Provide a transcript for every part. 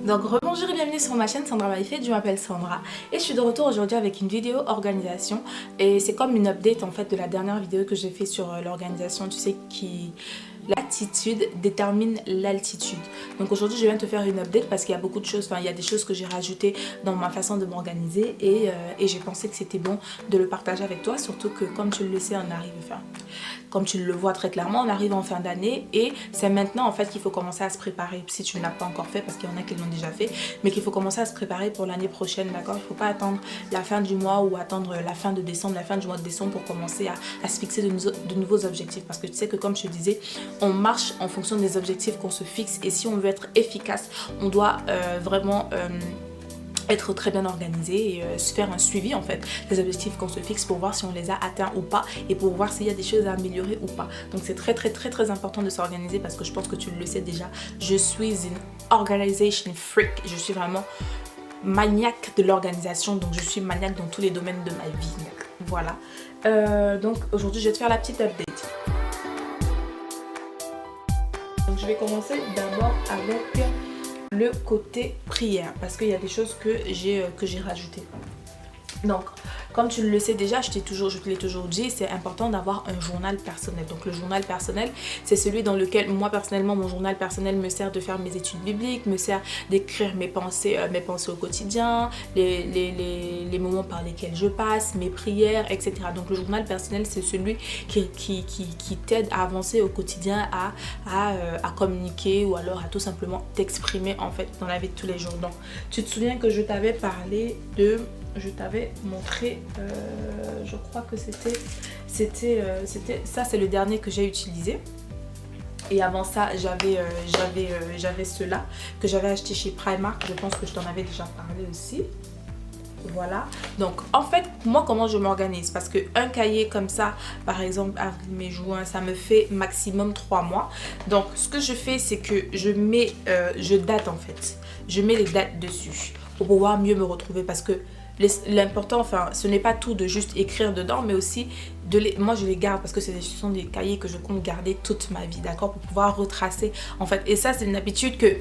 Donc rebonjour et bienvenue sur ma chaîne Sandra by Faith, je m'appelle Sandra et je suis de retour aujourd'hui avec une vidéo organisation et c'est comme une update en fait de la dernière vidéo que j'ai fait sur l'organisation, tu sais, qui l'attitude détermine l'altitude. Donc aujourd'hui je viens te faire une update parce qu'il y a beaucoup de choses, enfin il y a des choses que j'ai rajoutées dans ma façon de m'organiser et j'ai pensé que c'était bon de le partager avec toi, surtout que comme tu le sais on arrive, enfin comme tu le vois très clairement, on arrive en fin d'année et c'est maintenant en fait qu'il faut commencer à se préparer, si tu ne l'as pas encore fait parce qu'il y en a qui l'ont déjà fait, mais qu'il faut commencer à se préparer pour l'année prochaine, d'accord? Il ne faut pas attendre la fin du mois ou attendre la fin de décembre, la fin du mois de décembre pour commencer à se fixer de nouveaux objectifs, parce que tu sais que comme je te disais, on marche en fonction des objectifs qu'on se fixe et si on veut être efficace, on doit vraiment être très bien organisé et se faire un suivi en fait des objectifs qu'on se fixe pour voir si on les a atteints ou pas et pour voir s'il y a des choses à améliorer ou pas. Donc c'est très important de s'organiser parce que je pense que tu le sais déjà, je suis une organization freak, je suis vraiment maniaque de l'organisation, donc je suis maniaque dans tous les domaines de ma vie. Voilà, donc aujourd'hui je vais te faire la petite update. Donc je vais commencer d'abord avec le côté prière parce qu'il y a des choses que j'ai rajoutées. Donc comme tu le sais déjà, je te l'ai toujours dit, c'est important d'avoir un journal personnel. Donc le journal personnel, c'est celui dans lequel moi personnellement, mon journal personnel me sert de faire mes études bibliques, me sert d'écrire mes pensées au quotidien, les moments par lesquels je passe, mes prières, etc. Donc le journal personnel, c'est celui qui t'aide à avancer au quotidien, à communiquer ou alors à tout simplement t'exprimer en fait dans la vie de tous les jours. Donc tu te souviens que je t'avais parlé de... Je t'avais montré, je crois que c'était ça, c'est le dernier que j'ai utilisé. Et avant ça, j'avais ceux-là que j'avais acheté chez Primark. Je pense que je t'en avais déjà parlé aussi. Voilà, donc en fait moi comment je m'organise, parce que un cahier comme ça par exemple avril, mai, juin, ça me fait maximum 3 mois. Donc ce que je fais c'est que je date en fait, je mets les dates dessus pour pouvoir mieux me retrouver, parce que l'important, enfin ce n'est pas tout de juste écrire dedans, mais aussi moi je les garde parce que ce sont des cahiers que je compte garder toute ma vie, d'accord, pour pouvoir retracer en fait. Et ça c'est une habitude que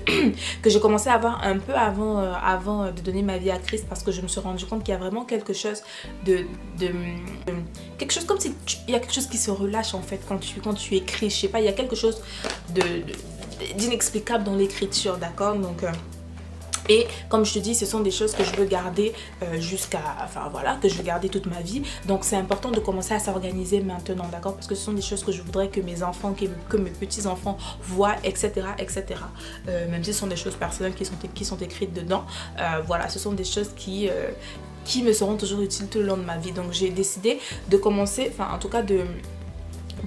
j'ai commencé à avoir un peu avant de donner ma vie à Christ, parce que je me suis rendu compte qu'il y a vraiment quelque chose quelque chose comme si il y a quelque chose qui se relâche en fait quand tu écris, je sais pas, il y a quelque chose d'inexplicable dans l'écriture, d'accord. Donc et comme je te dis, ce sont des choses que je veux garder que je veux garder toute ma vie. Donc c'est important de commencer à s'organiser maintenant, d'accord, parce que ce sont des choses que je voudrais que mes enfants, que mes petits-enfants voient, etc. Même si ce sont des choses personnelles qui sont écrites dedans. Voilà, ce sont des choses qui me seront toujours utiles tout le long de ma vie. Donc j'ai décidé de commencer, enfin en tout cas de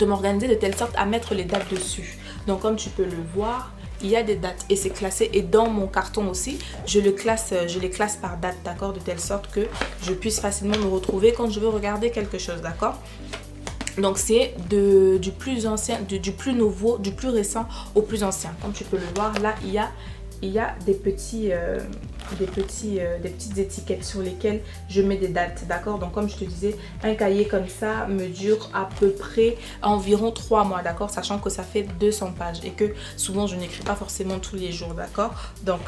m'organiser de telle sorte à mettre les dates dessus. Donc comme tu peux le voir, il y a des dates et c'est classé, et dans mon carton aussi je les classe par date, d'accord, de telle sorte que je puisse facilement me retrouver quand je veux regarder quelque chose, d'accord. Donc c'est du plus ancien, du plus nouveau, du plus récent au plus ancien. Comme tu peux le voir là, il y a des petites étiquettes sur lesquelles je mets des dates, d'accord. Donc comme je te disais, un cahier comme ça me dure à peu près environ 3 mois, d'accord, sachant que ça fait 200 pages et que souvent je n'écris pas forcément tous les jours, d'accord. Donc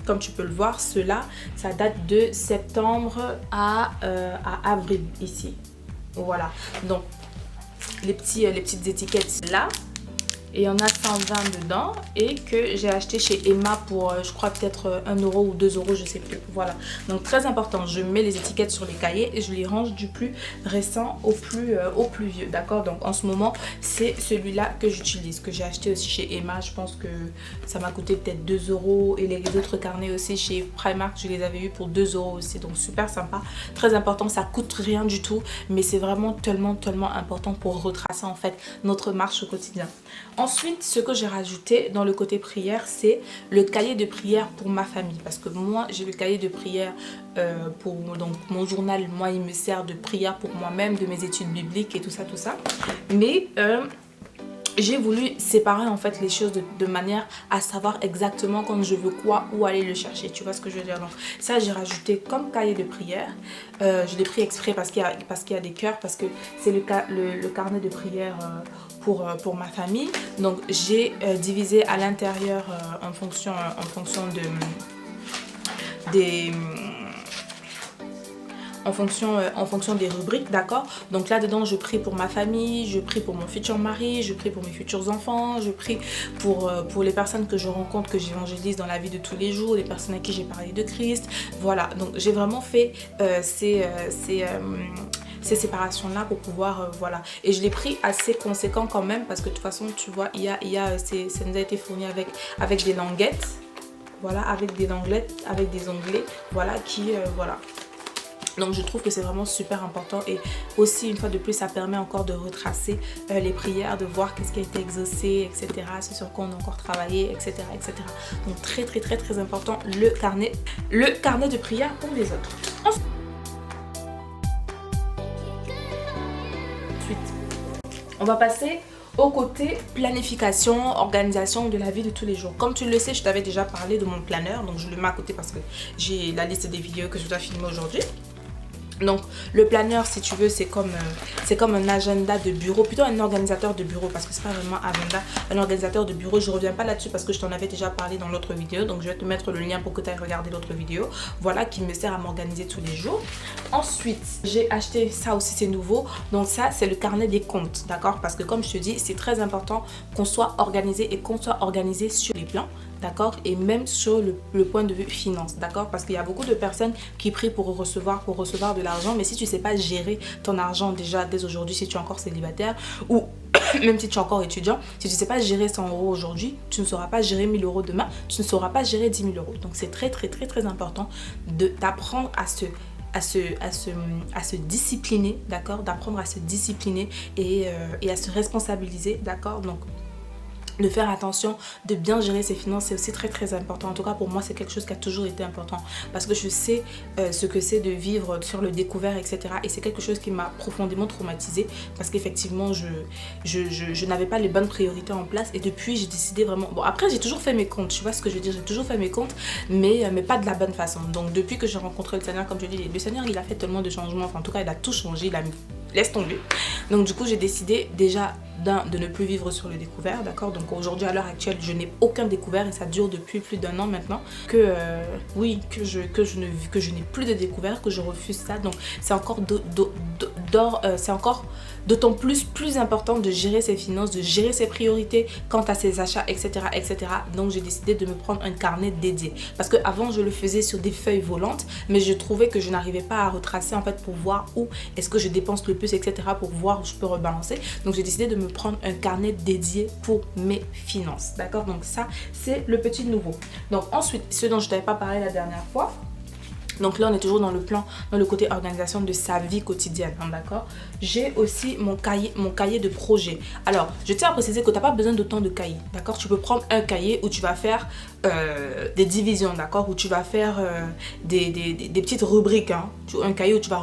comme tu peux le voir, cela, ça date de septembre à avril ici. Voilà, donc les petites étiquettes là, et il y en a 120 dedans et que j'ai acheté chez Emma pour je crois peut-être 1 euro ou 2 euros, je sais plus. Voilà, donc très important, je mets les étiquettes sur les cahiers et je les range du plus récent au plus vieux, d'accord. Donc en ce moment c'est celui-là que j'utilise, que j'ai acheté aussi chez Emma. Je pense que ça m'a coûté peut-être 2 euros, et les autres carnets aussi chez Primark je les avais eu pour 2 euros aussi. Donc super sympa, très important, ça coûte rien du tout, mais c'est vraiment tellement important pour retracer en fait notre marche au quotidien. Ensuite, ce que j'ai rajouté dans le côté prière, c'est le cahier de prière pour ma famille. Parce que moi, j'ai le cahier de prière donc mon journal, moi, il me sert de prière pour moi-même, de mes études bibliques et tout ça. Mais j'ai voulu séparer en fait les choses de manière à savoir exactement quand je veux quoi, où aller le chercher, tu vois ce que je veux dire. Donc ça j'ai rajouté comme cahier de prière, je l'ai pris exprès parce qu'il y a des cœurs, parce que c'est le carnet de prière pour ma famille. Donc j'ai divisé à l'intérieur en fonction en fonction des rubriques, d'accord? Donc là-dedans, je prie pour ma famille, je prie pour mon futur mari, je prie pour mes futurs enfants, je prie pour les personnes que je rencontre, que j'évangélise dans la vie de tous les jours, les personnes à qui j'ai parlé de Christ. Voilà, donc j'ai vraiment fait ces séparations-là pour pouvoir, voilà. Et je l'ai pris assez conséquent quand même parce que de toute façon, tu vois, ça nous a été fourni avec des languettes. Voilà, avec des languettes, avec des onglets, voilà, voilà. Donc je trouve que c'est vraiment super important et aussi une fois de plus ça permet encore de retracer les prières, de voir qu'est-ce qui a été exaucé, etc. Ce sur quoi on a encore travaillé, etc. etc. Donc très très très très important le carnet de prières pour les autres. Ensuite, on va passer au côté planification, organisation de la vie de tous les jours. Comme tu le sais, je t'avais déjà parlé de mon planeur, donc je le mets à côté parce que j'ai la liste des vidéos que je dois filmer aujourd'hui. Donc le planeur, si tu veux, c'est comme un agenda de bureau, plutôt un organisateur de bureau parce que c'est pas vraiment agenda, un organisateur de bureau. Je reviens pas là-dessus parce que je t'en avais déjà parlé dans l'autre vidéo, donc je vais te mettre le lien pour que tu ailles regarder l'autre vidéo. Voilà, qui me sert à m'organiser tous les jours. Ensuite, j'ai acheté ça aussi, c'est nouveau. Donc ça, c'est le carnet des comptes, d'accord? Parce que comme je te dis, c'est très important qu'on soit organisé et qu'on soit organisé sur les plans. D'accord, et même sur le point de vue finance, d'accord, parce qu'il y a beaucoup de personnes qui prient pour recevoir de l'argent, mais si tu ne sais pas gérer ton argent déjà dès aujourd'hui, si tu es encore célibataire ou même si tu es encore étudiant, si tu ne sais pas gérer 100 € aujourd'hui, tu ne sauras pas gérer 1000 € demain, tu ne sauras pas gérer 10 000 €. Donc c'est très très très très important d'apprendre à se discipliner, d'accord, d'apprendre à se discipliner et à se responsabiliser, d'accord. Donc de faire attention, de bien gérer ses finances, c'est aussi très très important. En tout cas pour moi c'est quelque chose qui a toujours été important parce que je sais ce que c'est de vivre sur le découvert, etc. Et c'est quelque chose qui m'a profondément traumatisée parce qu'effectivement je n'avais pas les bonnes priorités en place et depuis j'ai décidé vraiment... Bon après j'ai toujours fait mes comptes, tu vois ce que je veux dire, j'ai toujours fait mes comptes mais pas de la bonne façon. Donc depuis que j'ai rencontré le Seigneur, comme je dis, le Seigneur il a fait tellement de changements, enfin en tout cas il a tout changé, il a mis... Laisse tomber. Donc du coup j'ai décidé déjà de ne plus vivre sur le découvert, d'accord. Donc aujourd'hui à l'heure actuelle je n'ai aucun découvert et ça dure depuis plus d'1 an maintenant que je n'ai plus de découvert, que je refuse ça. Donc c'est encore d'autant plus important de gérer ses finances, de gérer ses priorités quant à ses achats, etc. etc. Donc j'ai décidé de me prendre un carnet dédié parce que avant je le faisais sur des feuilles volantes mais je trouvais que je n'arrivais pas à retracer en fait pour voir où est-ce que je dépense le plus, etc. pour voir où je peux rebalancer. Donc j'ai décidé de me prendre un carnet dédié pour mes finances, d'accord. Donc ça c'est le petit nouveau. Donc ensuite, ce dont je t'avais pas parlé la dernière fois, donc là on est toujours dans le côté organisation de sa vie quotidienne, hein, d'accord. J'ai aussi mon cahier de projet. Alors je tiens à préciser que tu n'as pas besoin d'autant de cahiers, d'accord. Tu peux prendre un cahier où tu vas faire des divisions, d'accord, où tu vas faire des petites rubriques, hein. Un cahier où tu vas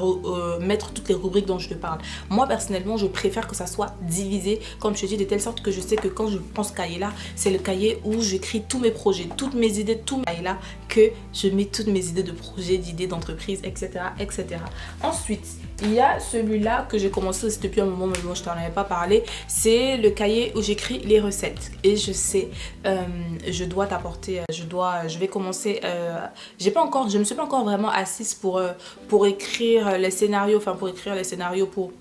mettre toutes les rubriques dont je te parle. Moi personnellement je préfère que ça soit divisé, comme je te dis, de telle sorte que je sais que quand je prends ce cahier là, c'est le cahier où j'écris tous mes projets, toutes mes idées, tout mes cahiers là, que je mets toutes mes idées de projets, d'idées d'entreprise, etc., etc. Ensuite, il y a celui-là que j'ai commencé aussi depuis un moment, mais bon, je t'en avais pas parlé. C'est le cahier où j'écris les recettes. Et je sais, je dois t'apporter, je vais commencer. Je me suis pas encore vraiment assise pour écrire les scénarios, pour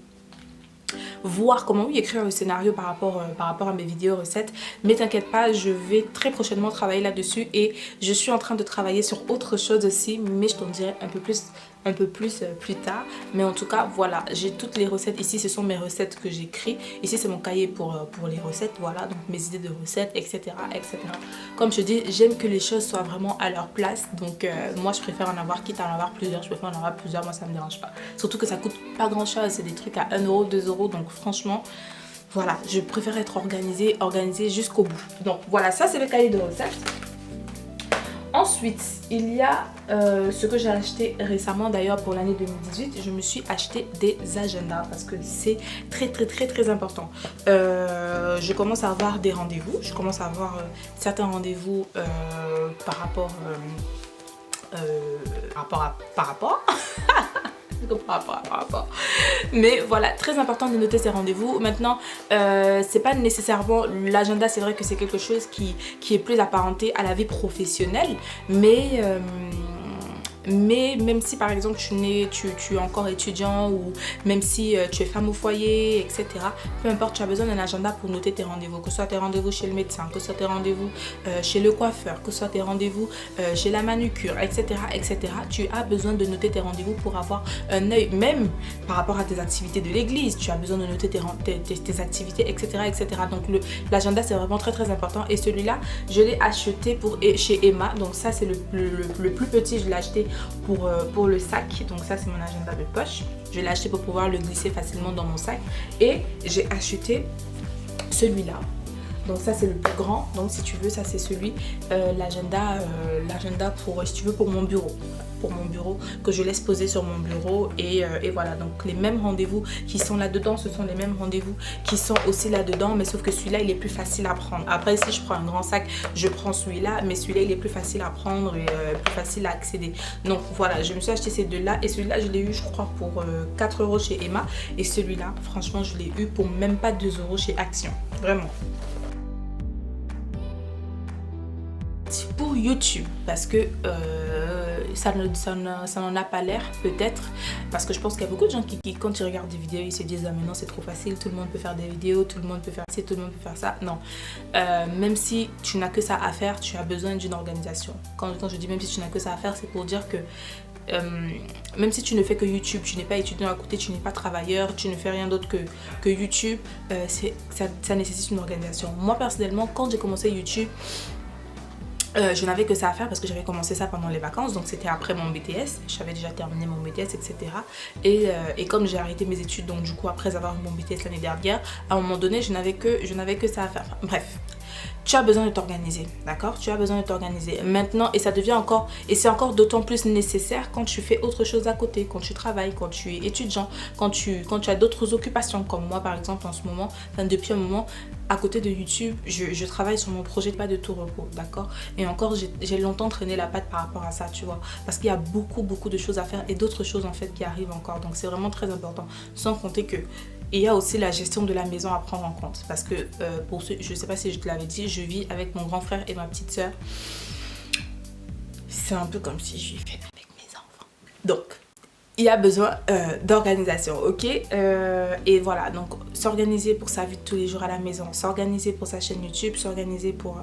voir comment écrire le scénario par rapport à mes vidéos recettes. Mais t'inquiète pas, je vais très prochainement travailler là-dessus et je suis en train de travailler sur autre chose aussi, mais je t'en dirai un peu plus plus tard. Mais en tout cas voilà, j'ai toutes les recettes ici, ce sont mes recettes que j'écris. Ici c'est mon cahier pour les recettes, voilà, donc mes idées de recettes, etc., etc. Comme je dis, j'aime que les choses soient vraiment à leur place, donc moi je préfère en avoir, quitte à en avoir plusieurs, je préfère en avoir plusieurs, moi ça me dérange pas. Surtout que ça coûte pas grand chose, c'est des trucs à 1 €, 2 €, donc franchement voilà, je préfère être organisée jusqu'au bout. Donc voilà, ça c'est le cahier de recettes. Ensuite, il y a ce que j'ai acheté récemment d'ailleurs pour l'année 2018. Je me suis acheté des agendas parce que c'est très important. Je commence à avoir des rendez-vous. Je commence à avoir certains rendez-vous par rapport mais voilà, très important de noter ces rendez-vous. Maintenant c'est pas nécessairement l'agenda, c'est vrai que c'est quelque chose qui est plus apparenté à la vie professionnelle, mais Mais même si par exemple tu es encore étudiant ou même si tu es femme au foyer, etc. Peu importe, tu as besoin d'un agenda pour noter tes rendez-vous. Que ce soit tes rendez-vous chez le médecin, que ce soit tes rendez-vous chez le coiffeur, que ce soit tes rendez-vous chez la manucure, etc., etc. Tu as besoin de noter tes rendez-vous pour avoir un œil, même par rapport à tes activités de l'église. Tu as besoin de noter tes activités, etc., etc. Donc l'agenda, c'est vraiment très très important. Et celui-là, je l'ai acheté chez Emma. Donc ça, c'est le plus petit. Je l'ai acheté pour le sac. Donc ça, c'est mon agenda de poche. Je l'ai acheté pour pouvoir le glisser facilement dans mon sac. Et j'ai acheté celui-là. Donc ça, c'est le plus grand. Donc si tu veux, ça c'est celui, l'agenda pour, si tu veux, pour mon bureau. Pour mon bureau, que je laisse poser sur mon bureau. Et voilà, donc les mêmes rendez-vous qui sont là-dedans, ce sont les mêmes rendez-vous qui sont aussi là-dedans. Mais sauf que celui-là, il est plus facile à prendre. Après, si je prends un grand sac, je prends celui-là. Mais celui-là, il est plus facile à prendre et plus facile à accéder. Donc voilà, je me suis acheté ces deux-là. Et celui-là, je l'ai eu, je crois, pour 4 € chez Emma. Et celui-là, franchement, je l'ai eu pour même pas 2 € chez Action. Vraiment. Pour YouTube, parce que ça n'en a pas l'air, peut-être, parce que je pense qu'il y a beaucoup de gens qui quand ils regardent des vidéos, ils se disent ah mais non, c'est trop facile, tout le monde peut faire des vidéos, tout le monde peut faire ci, tout le monde peut faire ça. Non, même si tu n'as que ça à faire, tu as besoin d'une organisation. Quand je dis même si tu n'as que ça à faire, c'est pour dire que même si tu ne fais que YouTube, tu n'es pas étudiant à côté, tu n'es pas travailleur, tu ne fais rien d'autre que YouTube, ça nécessite une organisation. Moi personnellement, quand j'ai commencé YouTube, je n'avais que ça à faire parce que j'avais commencé ça pendant les vacances, donc c'était après mon BTS, j'avais déjà terminé mon BTS, etc. Et comme j'ai arrêté mes études, donc du coup après avoir eu mon BTS l'année dernière, à un moment donné je n'avais que ça à faire. Enfin, bref, tu as besoin de t'organiser, d'accord? Tu as besoin de t'organiser maintenant, et ça devient encore, et c'est encore d'autant plus nécessaire quand tu fais autre chose à côté, quand tu travailles, quand tu es étudiant, quand tu as d'autres occupations, comme moi par exemple en ce moment, enfin depuis un moment, à côté de YouTube, je travaille sur mon projet de pas de tout repos, d'accord? Et encore, j'ai longtemps traîné la patte par rapport à ça, tu vois, parce qu'il y a beaucoup de choses à faire et d'autres choses en fait qui arrivent encore, donc c'est vraiment très important, sans compter que il y a aussi la gestion de la maison à prendre en compte, parce que pour ceux, je sais pas si je te l'avais dit, je vis avec mon grand frère et ma petite soeur. C'est un peu comme si je vivais avec mes enfants. Donc, il y a besoin d'organisation, ok? Et voilà, donc s'organiser pour sa vie de tous les jours à la maison, s'organiser pour sa chaîne YouTube, s'organiser pour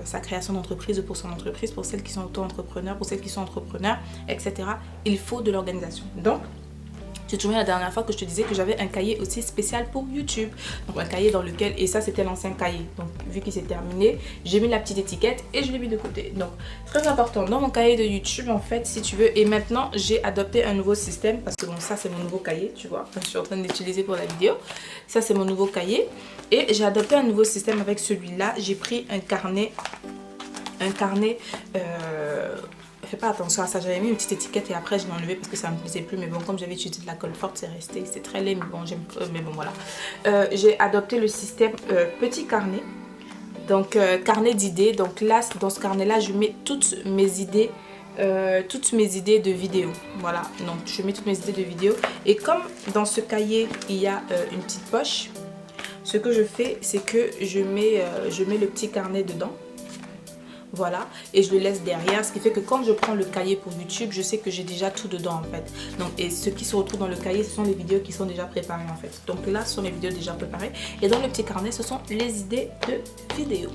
sa création d'entreprise ou pour son entreprise, pour celles qui sont auto-entrepreneurs, pour celles qui sont entrepreneurs, etc. Il faut de l'organisation. Donc, tu te souviens la dernière fois que je te disais que j'avais un cahier aussi spécial pour YouTube. Donc un cahier dans lequel, et ça c'était l'ancien cahier. Donc vu qu'il s'est terminé, j'ai mis la petite étiquette et je l'ai mis de côté. Donc très important, dans mon cahier de YouTube en fait, si tu veux. Et maintenant j'ai adopté un nouveau système, parce que bon, ça c'est mon nouveau cahier, tu vois. Je suis en train d'utiliser pour la vidéo. Ça c'est mon nouveau cahier. Et j'ai adopté un nouveau système avec celui-là. J'ai pris un carnet. Fais pas attention à ça, j'avais mis une petite étiquette et après je l'ai enlevé parce que ça me plaisait plus, mais bon, comme j'avais utilisé de la colle forte, c'est resté, c'est très laid, mais bon, j'aime, mais bon, voilà. J'ai adopté le système petit carnet, donc carnet d'idées. Donc là, dans ce carnet là, je mets toutes mes idées de vidéos, voilà. Donc je mets toutes mes idées de vidéos, et comme dans ce cahier il y a une petite poche, ce que je fais, c'est que je mets le petit carnet dedans. Voilà, et je le laisse derrière, ce qui fait que quand je prends le cahier pour YouTube, je sais que j'ai déjà tout dedans en fait. Donc, et ce qui se retrouve dans le cahier, ce sont les vidéos qui sont déjà préparées en fait. Donc là, ce sont les vidéos déjà préparées, et dans le petit carnet, ce sont les idées de vidéos.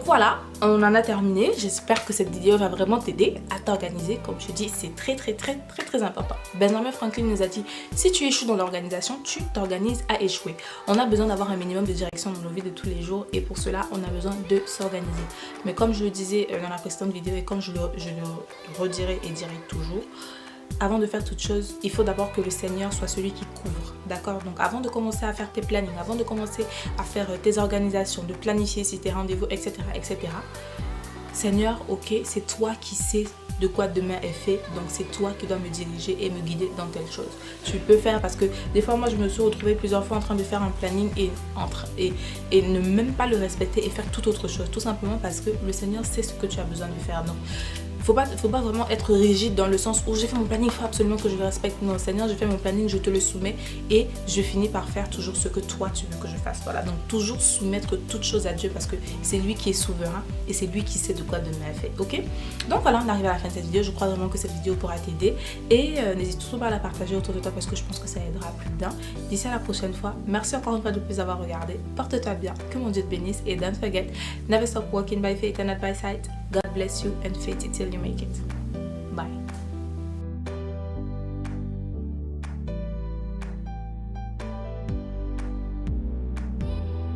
Voilà, on en a terminé. J'espère que cette vidéo va vraiment t'aider à t'organiser. Comme je dis, c'est très important. Benjamin Franklin nous a dit, si tu échoues dans l'organisation, tu t'organises à échouer. On a besoin d'avoir un minimum de direction dans nos vies de tous les jours, et pour cela, on a besoin de s'organiser. Mais comme je le disais dans la précédente vidéo, et comme je le redirai et dirai toujours, avant de faire toute chose, il faut d'abord que le Seigneur soit celui qui couvre, d'accord? Donc avant de commencer à faire tes plannings, avant de commencer à faire tes organisations, de planifier si tes rendez-vous, etc., Seigneur, ok, c'est toi qui sais de quoi demain est fait, donc c'est toi qui dois me diriger et me guider dans telle chose. Tu peux faire, parce que des fois moi je me suis retrouvée plusieurs fois en train de faire un planning et ne même pas le respecter et faire toute autre chose, tout simplement parce que le Seigneur sait ce que tu as besoin de faire. Donc faut pas vraiment être rigide dans le sens où j'ai fait mon planning, il faut absolument que je le respecte. Non, Seigneur, j'ai fait mon planning, je te le soumets et je finis par faire toujours ce que toi tu veux que je fasse. Voilà, donc toujours soumettre toutes choses à Dieu parce que c'est lui qui est souverain et c'est lui qui sait de quoi demain est fait. Ok? Donc voilà, on arrive à la fin de cette vidéo. Je crois vraiment que cette vidéo pourra t'aider et n'hésite surtout pas à la partager autour de toi parce que je pense que ça aidera plus d'un. D'ici à la prochaine fois, merci encore une fois de plus avoir regardé. Porte-toi bien, que mon Dieu te bénisse et don't forget, never stop walking by faith and not by sight. God bless you and faith it till you make it.